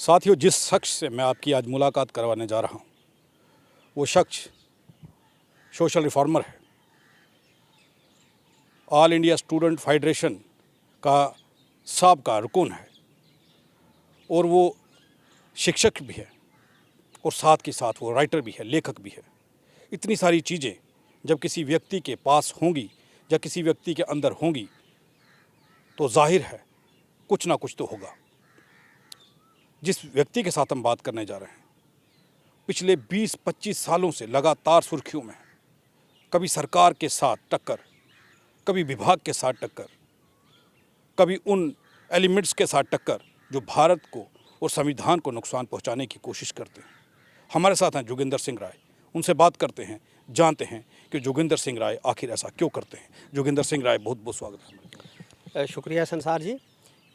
साथियों, जिस शख्स से मैं आपकी आज मुलाकात करवाने जा रहा हूँ वो शख्स सोशल रिफॉर्मर है। ऑल इंडिया स्टूडेंट फेडरेशन का साबका रुकन है और वो शिक्षक भी है और साथ के साथ वो राइटर भी है, लेखक भी है। इतनी सारी चीज़ें जब किसी व्यक्ति के पास होंगी या किसी व्यक्ति के अंदर होंगी तो जाहिर है कुछ ना कुछ तो होगा। जिस व्यक्ति के साथ हम बात करने जा रहे हैं पिछले 20-25 सालों से लगातार सुर्खियों में है। कभी सरकार के साथ टक्कर, कभी विभाग के साथ टक्कर, कभी उन एलिमेंट्स के साथ टक्कर जो भारत को और संविधान को नुकसान पहुंचाने की कोशिश करते हैं। हमारे साथ हैं जोगिंदर सिंह राय। उनसे बात करते हैं, जानते हैं कि जोगिंदर सिंह राय आखिर ऐसा क्यों करते हैं। जोगिंदर सिंह राय, बहुत बहुत स्वागत है। शुक्रिया संसार जी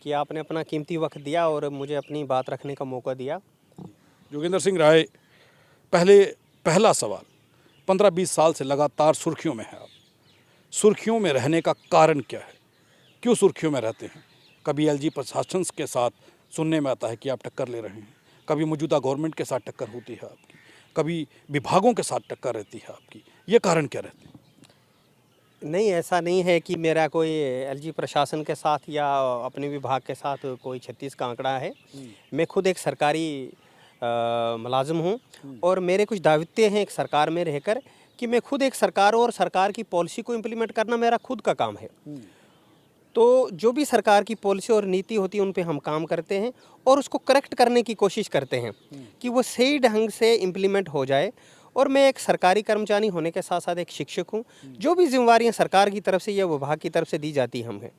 कि आपने अपना कीमती वक्त दिया और मुझे अपनी बात रखने का मौका दिया। जोगिंदर सिंह राय, पहला सवाल, 15-20 साल से लगातार सुर्खियों में है आप। सुर्खियों में रहने का कारण क्या है? क्यों सुर्खियों में रहते हैं? कभी एलजी प्रशासन के साथ सुनने में आता है कि आप टक्कर ले रहे हैं, कभी मौजूदा गवर्नमेंट के साथ टक्कर होती है आपकी, कभी विभागों के साथ टक्कर रहती है आपकी। ये कारण क्या रहते हैं? नहीं, ऐसा नहीं है कि मेरा कोई एलजी प्रशासन के साथ या अपने विभाग के साथ कोई 36 का आंकड़ा है। मैं खुद एक सरकारी मुलाजिम हूँ और मेरे कुछ दायित्व हैं एक सरकार में रहकर कि मैं खुद एक सरकार और सरकार की पॉलिसी को इम्प्लीमेंट करना मेरा खुद का काम है। तो जो भी सरकार की पॉलिसी और नीति होती है उन पे हम काम करते हैं और उसको करेक्ट करने की कोशिश करते हैं कि वो सही ढंग से इम्प्लीमेंट हो जाए। और मैं एक सरकारी कर्मचारी होने के साथ साथ एक शिक्षक हूँ। जो भी जिम्मेवारियाँ सरकार की तरफ से या विभाग की तरफ से दी जाती हमें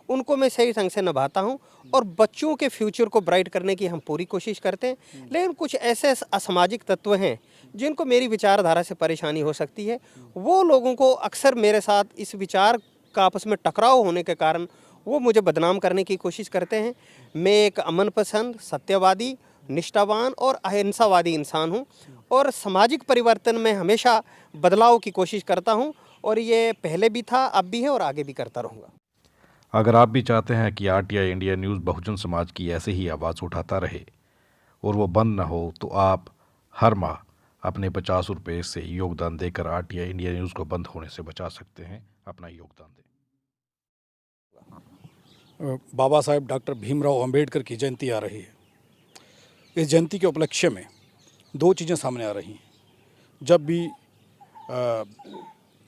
उनको मैं सही ढंग से निभाता हूँ और बच्चों के फ्यूचर को ब्राइट करने की हम पूरी कोशिश करते हैं। लेकिन कुछ ऐसे असामाजिक तत्व हैं जिनको मेरी विचारधारा से परेशानी हो सकती है। वो लोगों को अक्सर मेरे साथ इस विचार का आपस में टकराव होने के कारण वो मुझे बदनाम करने की कोशिश करते हैं। मैं एक अमन पसंद, सत्यवादी, निष्ठावान और अहिंसावादी इंसान हूं और सामाजिक परिवर्तन में हमेशा बदलाव की कोशिश करता हूं और ये पहले भी था, अब भी है और आगे भी करता रहूँगा। अगर आप भी चाहते हैं कि RTI India news Bahujan Samaj की ऐसे ही आवाज़ उठाता रहे और वो बंद न हो, तो आप हर माह अपने 50 रुपये से योगदान देकर आरटीआई इंडिया न्यूज़ को बंद होने से बचा सकते हैं। अपना योगदान दें। बाबा साहेब डॉक्टर भीमराव अंबेडकर की जयंती आ रही है। इस जयंती के उपलक्ष्य में दो चीज़ें सामने आ रही हैं। जब भी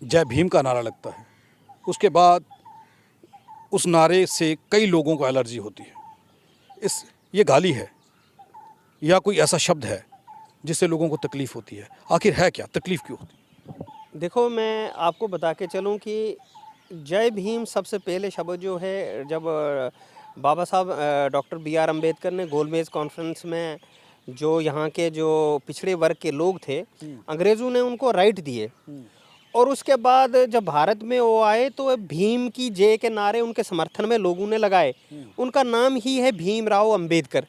जय भीम का नारा लगता है उसके बाद उस नारे से कई लोगों को एलर्जी होती है। ये गाली है या कोई ऐसा शब्द है जिससे लोगों को तकलीफ़ होती है? आखिर है क्या, तकलीफ़ क्यों होती है? देखो, मैं आपको बता के चलूँ कि जय भीम सबसे पहले शब्द जो है जब बाबा साहब डॉक्टर BR अम्बेडकर ने गोलमेज कॉन्फ्रेंस में जो यहाँ के जो पिछड़े वर्ग के लोग थे अंग्रेज़ों ने उनको राइट दिए और उसके बाद जब भारत में वो आए तो भीम की जय के नारे उनके समर्थन में लोगों ने लगाए। उनका नाम ही है भीमराव अंबेडकर।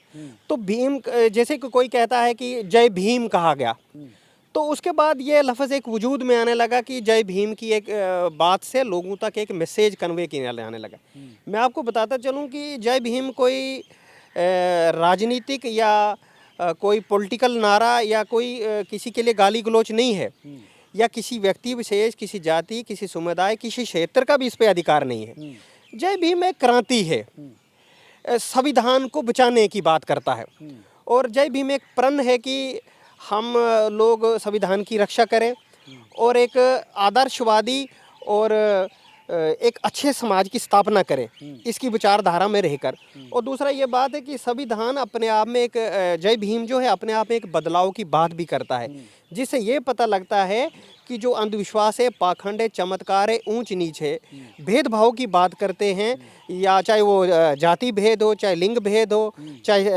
तो भीम, जैसे कि कोई कहता है कि जय भीम कहा गया, तो उसके बाद ये लफ्ज़ एक वजूद में आने लगा कि जय भीम की एक बात से लोगों तक एक मैसेज कन्वे किया आने लगा। मैं आपको बताता चलूँ कि जय भीम कोई राजनीतिक या कोई पॉलिटिकल नारा या कोई किसी के लिए गाली गलौच नहीं है या किसी व्यक्ति विशेष, किसी जाति, किसी समुदाय, किसी क्षेत्र का भी इस पे अधिकार नहीं है। जय भीम एक क्रांति है, संविधान को बचाने की बात करता है और जय भीम एक प्रण है कि हम लोग संविधान की रक्षा करें और एक आदर्शवादी और एक अच्छे समाज की स्थापना करें, इसकी विचारधारा में रहकर। और दूसरा ये बात है कि संविधान अपने आप में एक, जय भीम जो है अपने आप में एक बदलाव की बात भी करता है, जिससे ये पता लगता है कि जो अंधविश्वास है, पाखंड है, चमत्कार है, ऊंच नीच है, भेदभाव की बात करते हैं, या चाहे वो जाति भेद हो, चाहे लिंग भेद हो, चाहे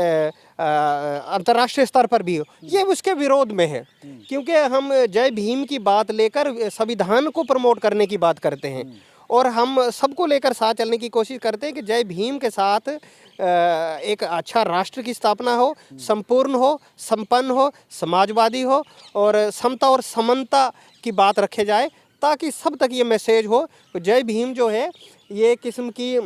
अंतर्राष्ट्रीय स्तर पर भी हो, ये उसके विरोध में है। क्योंकि हम जय भीम की बात लेकर संविधान को प्रमोट करने की बात करते हैं और हम सबको लेकर साथ चलने की कोशिश करते हैं कि जय भीम के साथ एक अच्छा राष्ट्र की स्थापना हो, संपूर्ण हो, संपन्न हो, समाजवादी हो और समता और समानता की बात रखे जाए ताकि सब तक ये मैसेज हो। जय भीम जो है ये किस्म की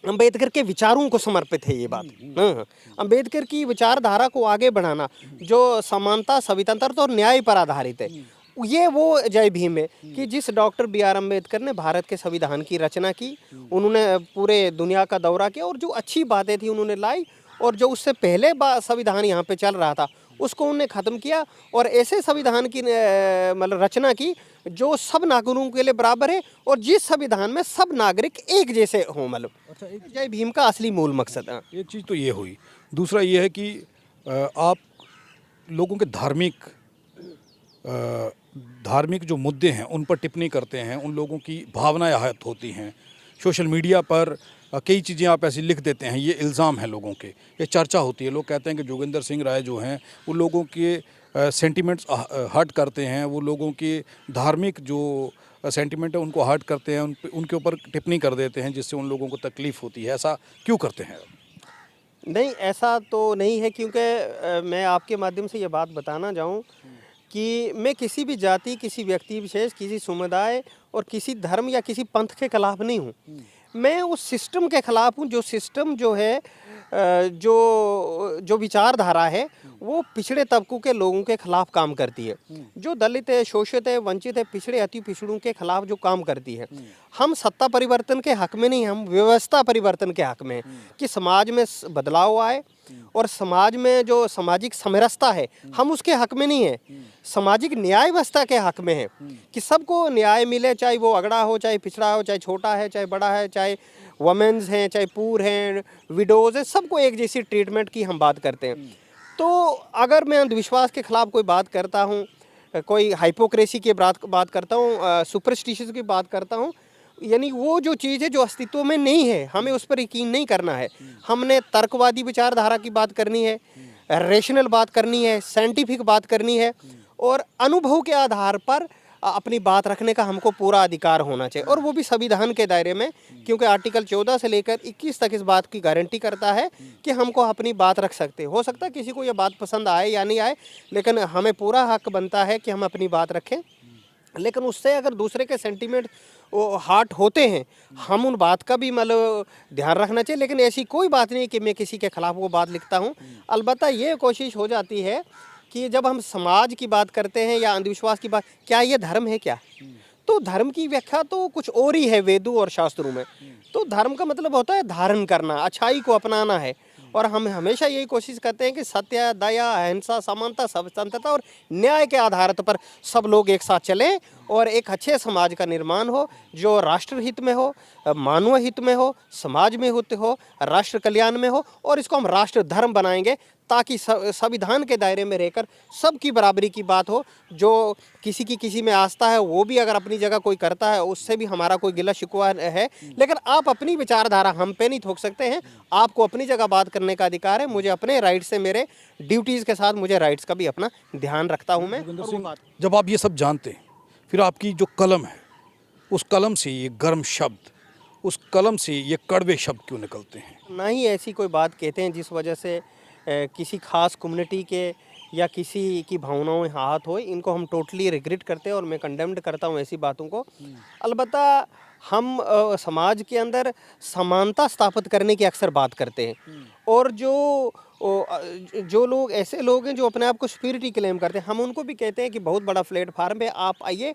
अंबेडकर के विचारों को समर्पित है ये बात। हाँ, अंबेडकर की विचारधारा को आगे बढ़ाना जो समानता, स्वतंत्रता और न्याय पर आधारित है, ये वो जय भीम है कि जिस डॉक्टर बी आर अम्बेडकर ने भारत के संविधान की रचना की, उन्होंने पूरे दुनिया का दौरा किया और जो अच्छी बातें थी उन्होंने लाई, और जो उससे पहले संविधान यहाँ पे चल रहा था उसको उन्होंने ख़त्म किया और ऐसे संविधान की मतलब रचना की जो सब नागरिकों के लिए बराबर है और जिस संविधान में सब नागरिक एक जैसे हों। मतलब अच्छा, एक जय भीम का असली मूल मकसद है। एक चीज़ तो ये हुई, दूसरा ये है कि आप लोगों के धार्मिक जो मुद्दे हैं उन पर टिप्पणी करते हैं, उन लोगों की भावनाएं आहत होती हैं। सोशल मीडिया पर कई चीज़ें आप ऐसी लिख देते हैं, ये इल्ज़ाम है लोगों के, ये चर्चा होती है। लोग कहते हैं कि जोगिंदर सिंह राय जो हैं वो लोगों के सेंटिमेंट्स हर्ट करते हैं, वो लोगों के धार्मिक जो सेंटिमेंट है उनको हर्ट करते हैं, उनके ऊपर टिप्पणी कर देते हैं जिससे उन लोगों को तकलीफ़ होती है। ऐसा क्यों करते हैं? नहीं, ऐसा तो नहीं है, क्योंकि मैं आपके माध्यम से ये बात बताना चाहूँ कि मैं किसी भी जाति, किसी व्यक्ति विशेष, किसी समुदाय और किसी धर्म या किसी पंथ के खिलाफ नहीं हूँ। मैं उस सिस्टम के खिलाफ हूँ जो सिस्टम जो है जो विचारधारा है वो पिछड़े तबकों के लोगों के खिलाफ काम करती है, जो दलित है, शोषित है, वंचित है, पिछड़े अति पिछड़ों के खिलाफ जो काम करती है। हम सत्ता परिवर्तन के हक में नहीं, हम व्यवस्था परिवर्तन के हक में हैं कि समाज में बदलाव आए और समाज में जो सामाजिक समरसता है हम उसके हक में नहीं है, सामाजिक न्याय व्यवस्था के हक में है कि सबको न्याय मिले, चाहे वो अगड़ा हो, चाहे पिछड़ा हो, चाहे छोटा है, चाहे बड़ा है, चाहे वमेंस हैं, चाहे पूर हैं, विडोज हैं, सबको एक जैसी ट्रीटमेंट की हम बात करते हैं। तो अगर मैं अंधविश्वास के खिलाफ कोई बात करता हूँ, कोई हाइपोक्रेसी की बात करता हूँ, सुपरस्टिशंस की बात करता हूँ, यानी वो जो चीज़ है जो अस्तित्व में नहीं है हमें उस पर यकीन नहीं करना है। हमने तर्कवादी विचारधारा की बात करनी है, रेशनल बात करनी है, साइंटिफिक बात करनी है और अनुभव के आधार पर अपनी बात रखने का हमको पूरा अधिकार होना चाहिए, और वो भी संविधान के दायरे में, क्योंकि आर्टिकल 14 से लेकर 21 तक इस बात की गारंटी करता है कि हमको अपनी बात रख सकते। हो सकता है किसी को ये बात पसंद आए या नहीं आए, लेकिन हमें पूरा हक बनता है कि हम अपनी बात रखें। लेकिन उससे अगर दूसरे के सेंटीमेंट वो हार्ट होते हैं, हम उन बात का भी मतलब ध्यान रखना चाहिए। लेकिन ऐसी कोई बात नहीं कि मैं किसी के खिलाफ वो बात लिखता हूँ। अलबत्ता ये कोशिश हो जाती है कि जब हम समाज की बात करते हैं या अंधविश्वास की बात, क्या ये धर्म है क्या? तो धर्म की व्याख्या तो कुछ और ही है वेदों और शास्त्रों में। तो धर्म का मतलब होता है धारण करना, अच्छाई को अपनाना है, और हम हमेशा यही कोशिश करते हैं कि सत्य, दया, अहिंसा, समानता, स्वतंत्रता और न्याय के आधार पर सब लोग एक साथ चलें और एक अच्छे समाज का निर्माण हो जो राष्ट्र हित में हो, मानव हित में हो, समाज में हित हो, राष्ट्र कल्याण में हो, और इसको हम राष्ट्र धर्म बनाएंगे ताकि संविधान के दायरे में रहकर सबकी बराबरी की बात हो। जो किसी की किसी में आस्था है वो भी अगर अपनी जगह कोई करता है उससे भी हमारा कोई गिला शिकवा है, लेकिन आप अपनी विचारधारा हम पे नहीं थोप सकते हैं। आपको अपनी जगह बात करने का अधिकार है। मुझे अपने राइट्स से, मेरे ड्यूटीज़ के साथ मुझे राइट्स का भी अपना ध्यान रखता हूँ मैं। जोगिंदर सिंह, जब आप ये सब जानते हैं, फिर आपकी जो कलम है उस कलम से ये गर्म शब्द, उस कलम से ये कड़वे शब्द क्यों निकलते हैं? ना ही ऐसी कोई बात कहते हैं जिस वजह से किसी खास कम्युनिटी के या किसी की भावनाओं में आहत हो। इनको हम टोटली रिग्रेट करते हैं और मैं कंडेम्ड करता हूँ ऐसी बातों को। अलबत्ता हम समाज के अंदर समानता स्थापित करने की अक्सर बात करते हैं, और जो लोग ऐसे लोग हैं जो अपने आप को स्पिरिटी क्लेम करते हैं, हम उनको भी कहते हैं कि बहुत बड़ा प्लेटफार्म है, आप आइए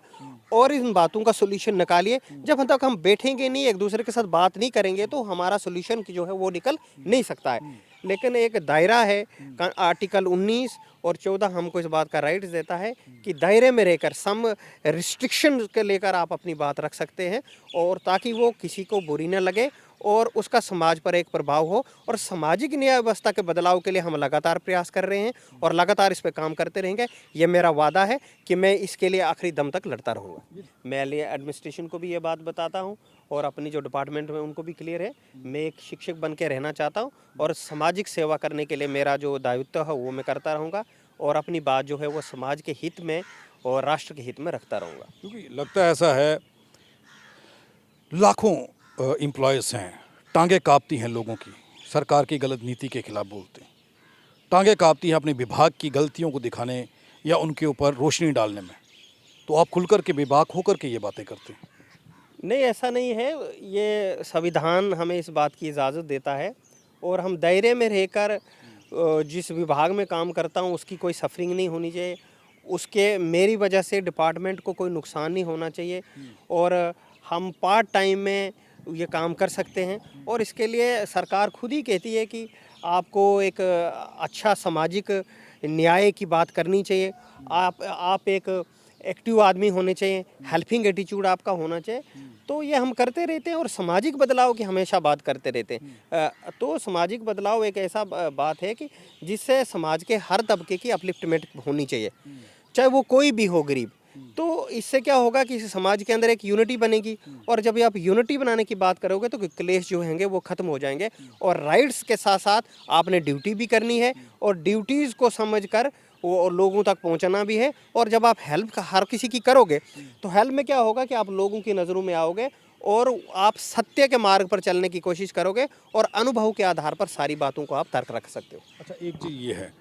और इन बातों का सोल्यूशन निकालिए। जब तक हम बैठेंगे नहीं, एक दूसरे के साथ बात नहीं करेंगे, तो हमारा सोल्यूशन जो है वो निकल नहीं सकता है। लेकिन एक दायरा है, आर्टिकल 19 और 14 हमको इस बात का राइट्स देता है कि दायरे में रहकर सम रिस्ट्रिक्शन के लेकर आप अपनी बात रख सकते हैं, और ताकि वो किसी को बुरी न लगे और उसका समाज पर एक प्रभाव हो। और सामाजिक न्याय व्यवस्था के बदलाव के लिए हम लगातार प्रयास कर रहे हैं और लगातार इस पर काम करते रहेंगे। ये मेरा वादा है कि मैं इसके लिए आखिरी दम तक लड़ता रहूँगा। मैं एडमिनिस्ट्रेशन को भी ये बात बताता हूँ और अपनी जो डिपार्टमेंट में उनको भी क्लियर है, मैं एक शिक्षक बन के रहना चाहता हूँ और सामाजिक सेवा करने के लिए मेरा जो दायित्व है वो मैं करता रहूँगा, और अपनी बात जो है वो समाज के हित में और राष्ट्र के हित में रखता रहूँगा। क्योंकि लगता है ऐसा है, लाखों एम्प्लॉयज़ हैं, टांगे कांपती हैं लोगों की, सरकार की गलत नीति के खिलाफ बोलते हैं, टांगे कांपती हैं अपने विभाग की गलतियों को दिखाने या उनके ऊपर रोशनी डालने में। तो आप खुलकर के बेबाक होकर के ये बातें करते हैं। नहीं, ऐसा नहीं है। ये संविधान हमें इस बात की इजाज़त देता है और हम दायरे में रहकर जिस विभाग में काम करता हूँ उसकी कोई सफरिंग नहीं होनी चाहिए, उसके मेरी वजह से डिपार्टमेंट को कोई नुकसान नहीं होना चाहिए और हम पार्ट टाइम में ये काम कर सकते हैं। और इसके लिए सरकार खुद ही कहती है कि आपको एक अच्छा सामाजिक न्याय की बात करनी चाहिए, आप एक एक्टिव आदमी होने चाहिए, हेल्पिंग एटीट्यूड आपका होना चाहिए। तो ये हम करते रहते हैं और सामाजिक बदलाव की हमेशा बात करते रहते हैं। तो सामाजिक बदलाव एक ऐसा बात है कि जिससे समाज के हर तबके की अपलिफ्टमेंट होनी चाहिए, चाहे वो कोई भी हो गरीब। तो इससे क्या होगा कि इस समाज के अंदर एक यूनिटी बनेगी और जब आप यूनिटी बनाने की बात करोगे तो क्लेश जो होंगे वो ख़त्म हो जाएंगे और राइट्स के साथ साथ आपने ड्यूटी भी करनी है और ड्यूटीज़ को समझकर वो लोगों तक पहुंचाना भी है। और जब आप हेल्प हर किसी की करोगे तो हेल्प में क्या होगा कि आप लोगों की नज़रों में आओगे और आप सत्य के मार्ग पर चलने की कोशिश करोगे और अनुभव के आधार पर सारी बातों को आप तर्क रख सकते हो। अच्छा, एक चीज़ ये है,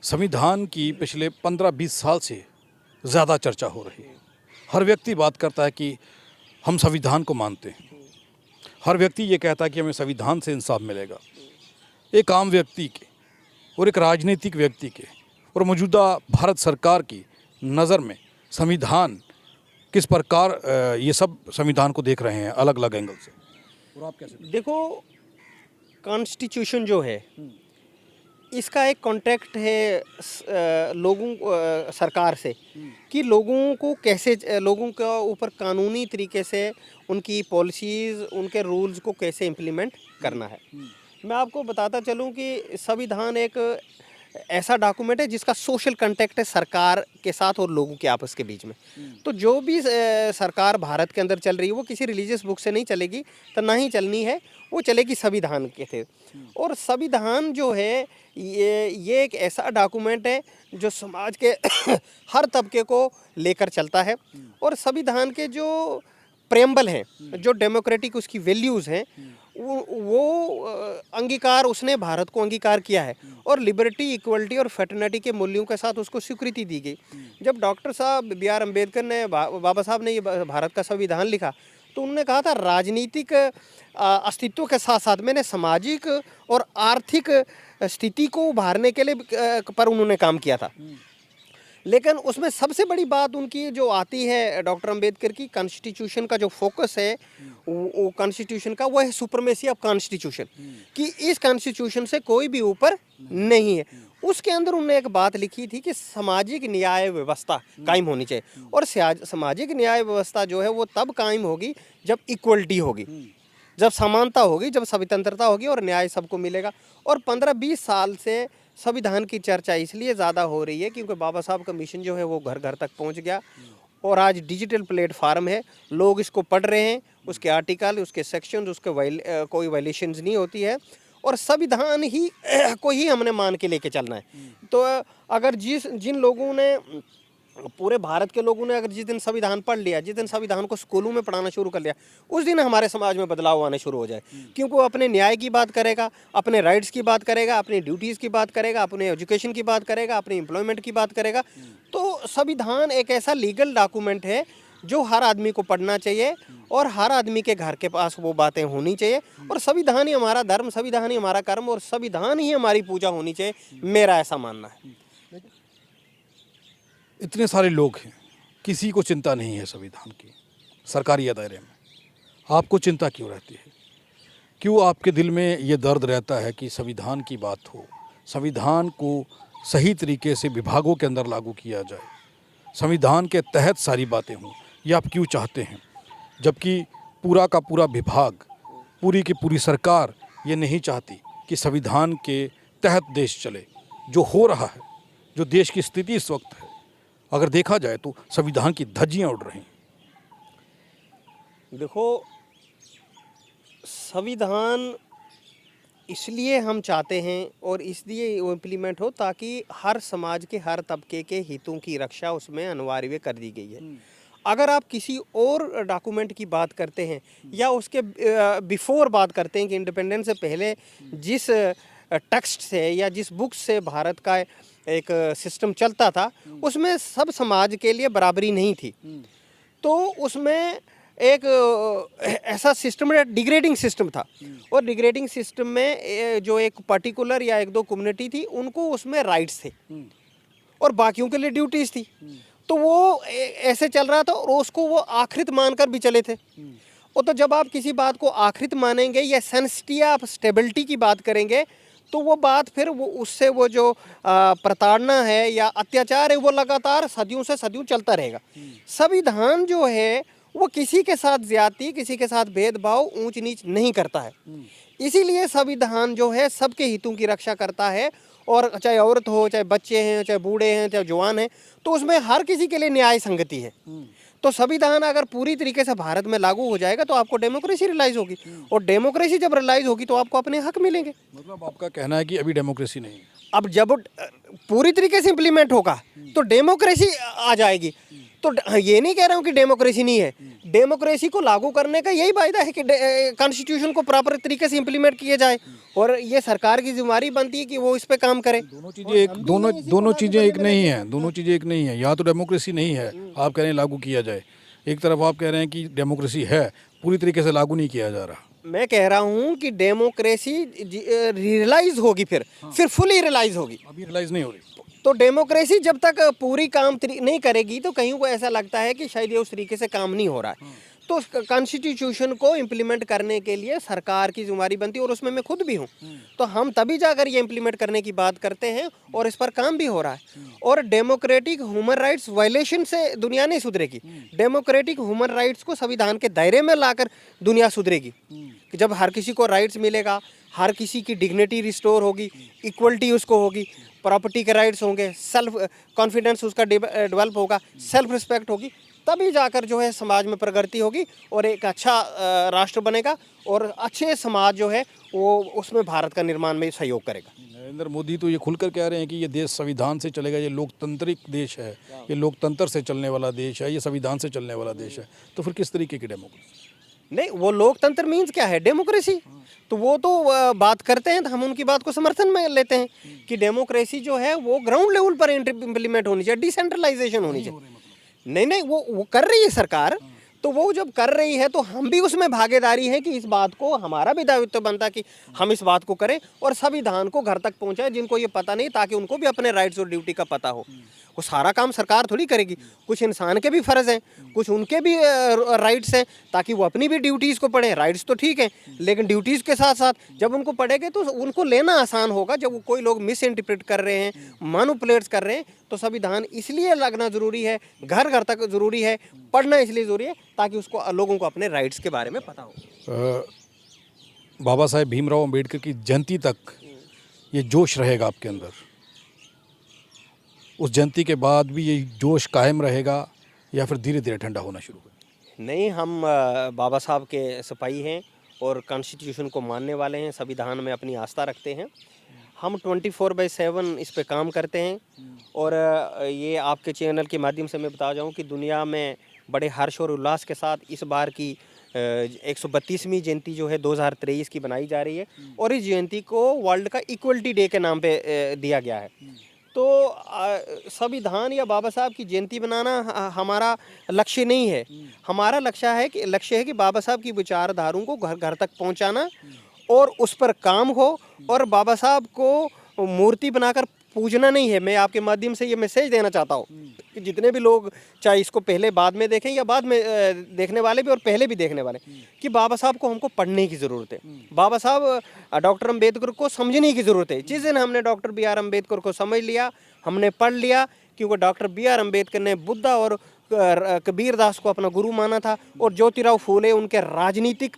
संविधान की पिछले 15-20 साल से ज़्यादा चर्चा हो रही है। हर व्यक्ति बात करता है कि हम संविधान को मानते हैं, हर व्यक्ति ये कहता है कि हमें संविधान से इंसाफ मिलेगा। एक आम व्यक्ति के और एक राजनीतिक व्यक्ति के और मौजूदा भारत सरकार की नज़र में संविधान किस प्रकार ये सब संविधान को देख रहे हैं अलग अलग एंगल से, और आप कैसे? देखो, कॉन्स्टिट्यूशन जो है इसका एक कॉन्ट्रैक्ट है लोगों सरकार से कि लोगों को कैसे, लोगों के ऊपर कानूनी तरीके से उनकी पॉलिसीज़, उनके रूल्स को कैसे इम्प्लीमेंट करना है। मैं आपको बताता चलूं कि संविधान एक ऐसा डॉक्यूमेंट है जिसका सोशल कॉन्ट्रैक्ट है सरकार के साथ और लोगों के आपस के बीच में। तो जो भी सरकार भारत के अंदर चल रही है वो किसी रिलीजियस बुक से नहीं चलेगी, तो ना ही चलनी है, वो चलेगी संविधान के थे। और संविधान जो है ये एक ऐसा डॉक्यूमेंट है जो समाज के हर तबके को लेकर चलता है और संविधान के जो प्रेम्बल हैं, जो डेमोक्रेटिक उसकी वैल्यूज़ हैं, वो अंगीकार उसने भारत को अंगीकार किया है और लिबर्टी, इक्वलिटी और फेटर्निटी के मूल्यों के साथ उसको स्वीकृति दी गई। जब डॉक्टर साहब बी आर अम्बेडकर ने, बाबा साहब ने ये भारत का संविधान लिखा तो उन्होंने कहा था राजनीतिक अस्तित्व के साथ साथ मैंने सामाजिक और आर्थिक स्थिति को उभारने के लिए पर उन्होंने काम किया था। लेकिन उसमें सबसे बड़ी बात उनकी जो आती है डॉक्टर अंबेडकर की, कॉन्स्टिट्यूशन का जो फोकस है वो कॉन्स्टिट्यूशन का वो है सुपरमेसी ऑफ कॉन्स्टिट्यूशन, कि इस कॉन्स्टिट्यूशन से कोई भी ऊपर नहीं है। उसके अंदर उन्होंने एक बात लिखी थी कि सामाजिक न्याय व्यवस्था कायम होनी चाहिए और सामाजिक न्याय व्यवस्था जो है वो तब कायम होगी जब इक्वलिटी होगी, जब समानता होगी, जब स्वतंत्रता होगी और न्याय सबको मिलेगा। और 15-20 साल से संविधान की चर्चा इसलिए ज़्यादा हो रही है क्योंकि बाबा साहब का मिशन जो है वो घर घर तक पहुंच गया और आज डिजिटल प्लेटफार्म है, लोग इसको पढ़ रहे हैं, उसके आर्टिकल, उसके सेक्शन, उसके कोई वायलेशंस नहीं होती है और संविधान ही को ही हमने मान के लेके चलना है। तो अगर जिन लोगों ने, पूरे भारत के लोगों ने अगर जिस दिन संविधान पढ़ लिया, जिस दिन संविधान को स्कूलों में पढ़ाना शुरू कर लिया, उस दिन हमारे समाज में बदलाव आने शुरू हो जाए, क्योंकि वो अपने न्याय की बात करेगा, अपने राइट्स की बात करेगा, अपनी ड्यूटीज़ की बात करेगा, अपने एजुकेशन की बात करेगा, अपनी एम्प्लॉयमेंट की बात करेगा। तो संविधान एक ऐसा लीगल डॉक्यूमेंट है जो हर आदमी को पढ़ना चाहिए और हर आदमी के घर के पास वो बातें होनी चाहिए और संविधान ही हमारा धर्म, संविधान ही हमारा कर्म और संविधान ही हमारी पूजा होनी चाहिए, मेरा ऐसा मानना है। इतने सारे लोग हैं, किसी को चिंता नहीं है संविधान की सरकारी दायरे में, आपको चिंता क्यों रहती है? क्यों आपके दिल में ये दर्द रहता है कि संविधान की बात हो, संविधान को सही तरीके से विभागों के अंदर लागू किया जाए, संविधान के तहत सारी बातें हों? ये आप क्यों चाहते हैं, जबकि पूरा का पूरा विभाग, पूरी की पूरी सरकार ये नहीं चाहती कि संविधान के तहत देश चले? जो हो रहा है, जो देश की स्थिति इस वक्त है, अगर देखा जाए तो संविधान की धज्जियां उड़ रही हैं। देखो, संविधान इसलिए हम चाहते हैं और इसलिए वो इम्प्लीमेंट हो ताकि हर समाज के हर तबके के हितों की रक्षा उसमें अनिवार्य कर दी गई है। अगर आप किसी और डॉक्यूमेंट की बात करते हैं या उसके बिफोर बात करते हैं कि इंडिपेंडेंस से पहले जिस टेक्स्ट से या जिस बुक से भारत का एक सिस्टम चलता था, उसमें सब समाज के लिए बराबरी नहीं थी। तो उसमें एक ऐसा सिस्टम डिग्रेडिंग सिस्टम था, और डिग्रेडिंग सिस्टम में जो एक पर्टिकुलर या एक दो कम्युनिटी थी उनको उसमें राइट्स थे और बाकियों के लिए ड्यूटीज थी। तो वो ऐसे चल रहा था और उसको वो आखिरत मानकर भी चले थे। और तो जब आप किसी बात को आखिरत मानेंगे या सेंसिटिव आप स्टेबिलिटी की बात करेंगे तो वो बात फिर वो उससे वो जो प्रताड़ना है या अत्याचार है वो लगातार सदियों से सदियों चलता रहेगा। संविधान जो है वो किसी के साथ ज्यादती, किसी के साथ भेदभाव, ऊंच नीच नहीं करता है। इसीलिए संविधान जो है सबके हितों की रक्षा करता है, और चाहे औरत हो, चाहे बच्चे हैं, चाहे बूढ़े हैं, चाहे जवान हैं, तो उसमें हर किसी के लिए न्याय संगति है। तो संविधान अगर पूरी तरीके से भारत में लागू हो जाएगा तो आपको डेमोक्रेसी रियलाइज होगी, और डेमोक्रेसी जब रियलाइज होगी तो आपको अपने हक मिलेंगे। मतलब आपका कहना है कि अभी डेमोक्रेसी नहीं है। अब जब पूरी तरीके से इम्प्लीमेंट होगा तो डेमोक्रेसी आ जाएगी। तो ये नहीं कह रहा हूँ कि डेमोक्रेसी नहीं है, डेमोक्रेसी को लागू करने का यही फायदा है कि कॉन्स्टिट्यूशन को प्रॉपर तरीके से इम्प्लीमेंट किया जाए, और ये सरकार की जिम्मेदारी बनती है कि वो इस पे काम करे। दोनों चीजें एक दोनों चीजें एक नहीं है, दोनों चीजें एक नहीं है। यहाँ तो डेमोक्रेसी नहीं है, आप कह रहे हैं लागू किया जाए, एक तरफ आप कह रहे हैं कि डेमोक्रेसी है, पूरी तरीके से लागू नहीं किया जा रहा। मैं कह रहा हूँ कि डेमोक्रेसी रियलाइज होगी, फिर फुली रियलाइज होगी, अभी रियलाइज नहीं हो रही। तो डेमोक्रेसी जब तक पूरी काम नहीं करेगी तो कहीं को ऐसा लगता है कि शायद ये उस तरीके से काम नहीं हो रहा है। तो कॉन्स्टिट्यूशन को इम्प्लीमेंट करने के लिए सरकार की जिम्मेदारी बनती है, और उसमें मैं खुद भी हूँ। तो हम तभी जाकर ये इम्प्लीमेंट करने की बात करते हैं, और इस पर काम भी हो रहा है। और डेमोक्रेटिक ह्यूमन राइट्स वायलेशन से दुनिया नहीं सुधरेगी, डेमोक्रेटिक ह्यूमन राइट्स को संविधान के दायरे में लाकर दुनिया सुधरेगी। कि जब हर किसी को राइट्स मिलेगा, हर किसी की डिग्निटी रिस्टोर होगी, इक्वलिटी उसको होगी, प्रॉपर्टी के राइट्स होंगे, सेल्फ कॉन्फिडेंस उसका डेवलप होगा, सेल्फ रिस्पेक्ट होगी, तभी जाकर जो है समाज में प्रगति होगी और एक अच्छा राष्ट्र बनेगा, और अच्छे समाज जो है वो उसमें भारत का निर्माण में सहयोग करेगा। नरेंद्र मोदी तो ये खुलकर कह रहे हैं कि ये देश संविधान से चलेगा, ये लोकतांत्रिक देश है, ये लोकतंत्र से चलने वाला देश है, ये संविधान से चलने वाला देश है। तो फिर किस तरीके की डेमोक्रेसी? नहीं, वो लोकतंत्र मीन्स क्या है, डेमोक्रेसी। तो वो तो बात करते हैं तो हम उनकी बात को समर्थन में लेते हैं कि डेमोक्रेसी जो है वो ग्राउंड लेवल पर इम्प्लीमेंट होनी चाहिए, डिसेंट्रलाइजेशन होनी चाहिए। नहीं, वो कर रही है सरकार, तो वो जब कर रही है तो हम भी उसमें भागीदारी है कि इस बात को हमारा भी दायित्व बनता कि हम इस बात को करें और संविधान को घर तक पहुंचाए जिनको ये पता नहीं, ताकि उनको भी अपने राइट्स और ड्यूटी का पता हो। वो सारा काम सरकार थोड़ी करेगी, कुछ इंसान के भी फ़र्ज़ हैं, कुछ उनके भी राइट्स हैं, ताकि वो अपनी भी ड्यूटीज़ को पढ़ें। राइट्स तो ठीक है, लेकिन ड्यूटीज़ के साथ साथ जब उनको पढ़ेंगे तो उनको लेना आसान होगा। जब कोई लोग मिस इंटरप्रेट कर रहे हैं, मैनिपुलेट्स कर रहे हैं, तो संविधान इसलिए लगना ज़रूरी है, घर घर तक ज़रूरी है, पढ़ना इसलिए ज़रूरी है ताकि उसको लोगों को अपने राइट्स के बारे में पता हो। बाबा साहेब भीमराव अम्बेडकर की जयंती तक ये जोश रहेगा आपके अंदर? उस जयंती के बाद भी ये जोश कायम रहेगा या फिर धीरे धीरे ठंडा होना शुरू होगा? नहीं, हम बाबा साहब के सिपाही हैं और कॉन्स्टिट्यूशन को मानने वाले हैं, संविधान में अपनी आस्था रखते हैं। हम 24/7 इस पे काम करते हैं, और ये आपके चैनल के माध्यम से मैं बता जाऊं कि दुनिया में बड़े हर्ष और उल्लास के साथ इस बार की 132वीं जयंती जो है 2023 की बनाई जा रही है, और इस जयंती को वर्ल्ड का इक्वलिटी डे के नाम पे दिया गया है। तो संविधान या बाबा साहब की जयंती बनाना हमारा लक्ष्य नहीं है। हमारा लक्ष्य है कि बाबा साहब की विचारधाराओं को घर घर तक पहुंचाना और उस पर काम हो, और बाबा साहब को मूर्ति बनाकर पूजना नहीं है। मैं आपके माध्यम से ये मैसेज देना चाहता हूँ कि जितने भी लोग, चाहे इसको पहले बाद में देखें या बाद में देखने वाले भी और पहले भी देखने वाले, कि बाबा साहब को हमको पढ़ने की ज़रूरत है। बाबा साहब डॉक्टर अम्बेडकर को समझने की ज़रूरत है। जिस दिन हमने डॉक्टर BR अम्बेडकर को समझ लिया, हमने पढ़ लिया, क्योंकि डॉक्टर BR अम्बेडकर ने बुद्धा और कबीर दास को अपना गुरु माना था, और ज्योतिराव फूले उनके राजनीतिक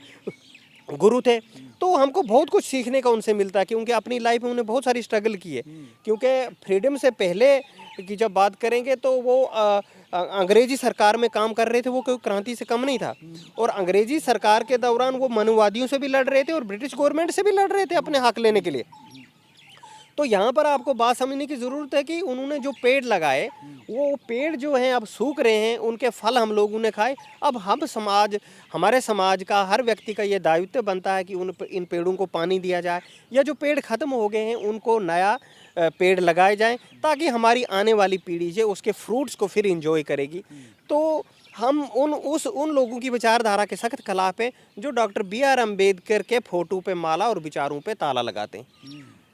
गुरु थे। तो हमको बहुत कुछ सीखने का उनसे मिलता है, क्योंकि अपनी लाइफ में उन्होंने बहुत सारी स्ट्रगल की है। क्योंकि फ्रीडम से पहले की जब बात करेंगे तो वो अंग्रेजी सरकार में काम कर रहे थे, वो कोई क्रांति से कम नहीं था। और अंग्रेजी सरकार के दौरान वो मनुवादियों से भी लड़ रहे थे और ब्रिटिश गवर्नमेंट से भी लड़ रहे थे अपने हक लेने के लिए। तो यहाँ पर आपको बात समझने की ज़रूरत है कि उन्होंने जो पेड़ लगाए, वो पेड़ जो हैं अब सूख रहे हैं, उनके फल हम लोगों ने खाए। अब हम हमारे समाज का, हर व्यक्ति का ये दायित्व बनता है कि इन पेड़ों को पानी दिया जाए, या जो पेड़ ख़त्म हो गए हैं उनको नया पेड़ लगाए जाएं, ताकि हमारी आने वाली पीढ़ी जो उसके फ्रूट्स को फिर इंजॉय करेगी। तो हम उन लोगों की विचारधारा के सख्त खिलाफ हैं जो डॉक्टर बी आर अम्बेडकर के फोटो पे माला और विचारों पे ताला लगाते हैं।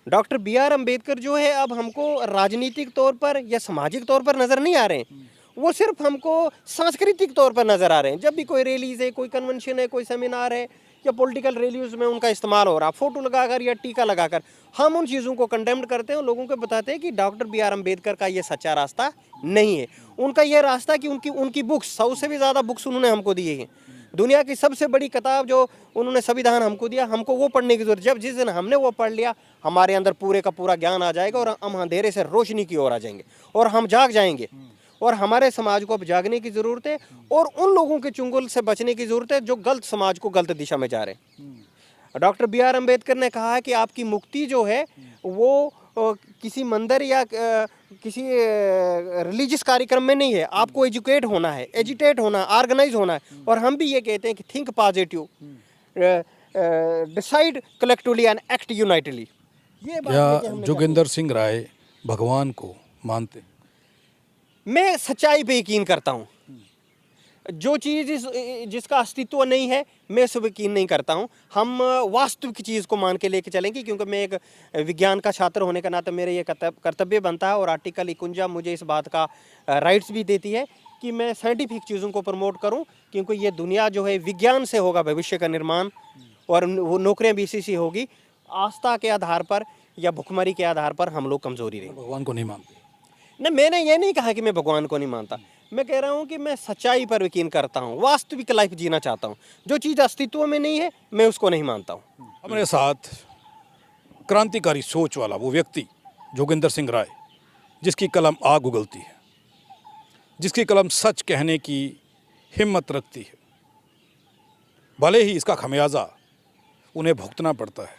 डॉक्टर बी आर अम्बेडकर जो है अब हमको राजनीतिक तौर पर या सामाजिक तौर पर नज़र नहीं आ रहे हैं, वो सिर्फ हमको सांस्कृतिक तौर पर नज़र आ रहे हैं। जब भी कोई रैलीज है, कोई कन्वेंशन है, कोई सेमिनार है या पॉलिटिकल रैलीज में उनका इस्तेमाल हो रहा, फोटो लगाकर या टीका लगाकर, हम उन चीज़ों को कंडेम्ड करते हैं और लोगों को बताते हैं कि डॉक्टर बी आर अम्बेडकर का ये सच्चा रास्ता नहीं है। उनका ये रास्ता कि उनकी बुक्स, 100 से भी ज़्यादा बुक्स उन्होंने हमको दिए हैं। दुनिया की सबसे बड़ी किताब जो उन्होंने संविधान हमको दिया, हमको वो पढ़ने की जरूरत। जिस दिन हमने वो पढ़ लिया, हमारे अंदर पूरे का पूरा ज्ञान आ जाएगा और हम अंधेरे से रोशनी की ओर आ जाएंगे और हम जाग जाएंगे। और हमारे समाज को अब जागने की ज़रूरत है और उन लोगों के चुंगल से बचने की ज़रूरत है जो गलत समाज को गलत दिशा में जा रहे हैं। डॉक्टर बी आर अम्बेडकर ने कहा है कि आपकी मुक्ति जो है वो किसी मंदिर या किसी रिलीजियस कार्यक्रम में नहीं है। आपको एजुकेट होना है, एजिटेट होना, ऑर्गेनाइज होना है। और हम भी ये कहते हैं कि think positive, decide collectively and act unitedly. ये बात क्या लेके हमने जोगिंदर सिंह राय भगवान को मानते हैं? मैं सच्चाई पे यकीन करता हूँ। जो चीज़ जिसका अस्तित्व नहीं है, मैं उस पर यकीन नहीं करता हूँ। हम वास्तविक चीज़ को मान के लेके चलेंगे, क्योंकि मैं एक विज्ञान का छात्र होने का नाते मेरे ये कर्तव्य बनता है और आर्टिकल 51 मुझे इस बात का राइट्स भी देती है कि मैं साइंटिफिक चीज़ों को प्रमोट करूँ, क्योंकि ये दुनिया जो है विज्ञान से होगा भविष्य का निर्माण और वो नौकरियाँ भी इसी से होगी। आस्था के आधार पर या भुखमरी के आधार पर हम लोग कमज़ोरी रहेंगे। भगवान को नहीं मानते? नहीं, मैंने ये नहीं कहा कि मैं भगवान को नहीं मानता। मैं कह रहा हूँ कि मैं सच्चाई पर यकीन करता हूँ, वास्तविक लाइफ जीना चाहता हूँ। जो चीज़ अस्तित्व में नहीं है, मैं उसको नहीं मानता हूँ। हमारे साथ क्रांतिकारी सोच वाला वो व्यक्ति जोगिंदर सिंह राय, जिसकी कलम आग उगलती है, जिसकी कलम सच कहने की हिम्मत रखती है, भले ही इसका खमियाजा उन्हें भुगतना पड़ता है।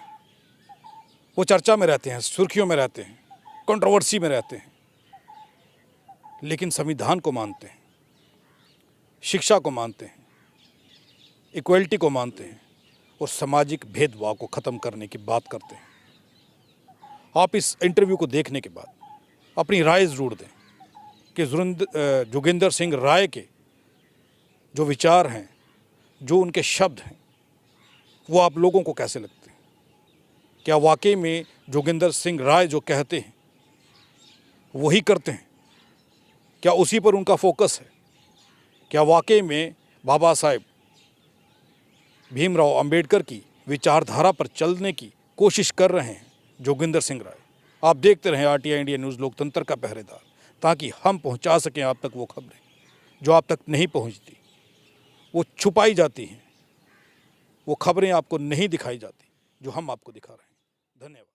वो चर्चा में रहते हैं, सुर्खियों में रहते हैं, कंट्रोवर्सी में रहते हैं, लेकिन संविधान को मानते हैं, शिक्षा को मानते हैं, इक्वलिटी को मानते हैं और सामाजिक भेदभाव को ख़त्म करने की बात करते हैं। आप इस इंटरव्यू को देखने के बाद अपनी राय ज़रूर दें कि जोगिंदर सिंह राय के जो विचार हैं, जो उनके शब्द हैं, वो आप लोगों को कैसे लगते हैं? क्या वाकई में जोगिंदर सिंह राय जो कहते हैं वही करते हैं? क्या उसी पर उनका फोकस है? क्या वाकई में बाबा साहेब भीमराव अंबेडकर की विचारधारा पर चलने की कोशिश कर रहे हैं जोगिंदर सिंह राय? आप देखते रहें RTI इंडिया न्यूज़, लोकतंत्र का पहरेदार, ताकि हम पहुंचा सकें आप तक वो खबरें जो आप तक नहीं पहुंचती, वो छुपाई जाती हैं, वो खबरें आपको नहीं दिखाई जाती जो हम आपको दिखा रहे हैं। धन्यवाद।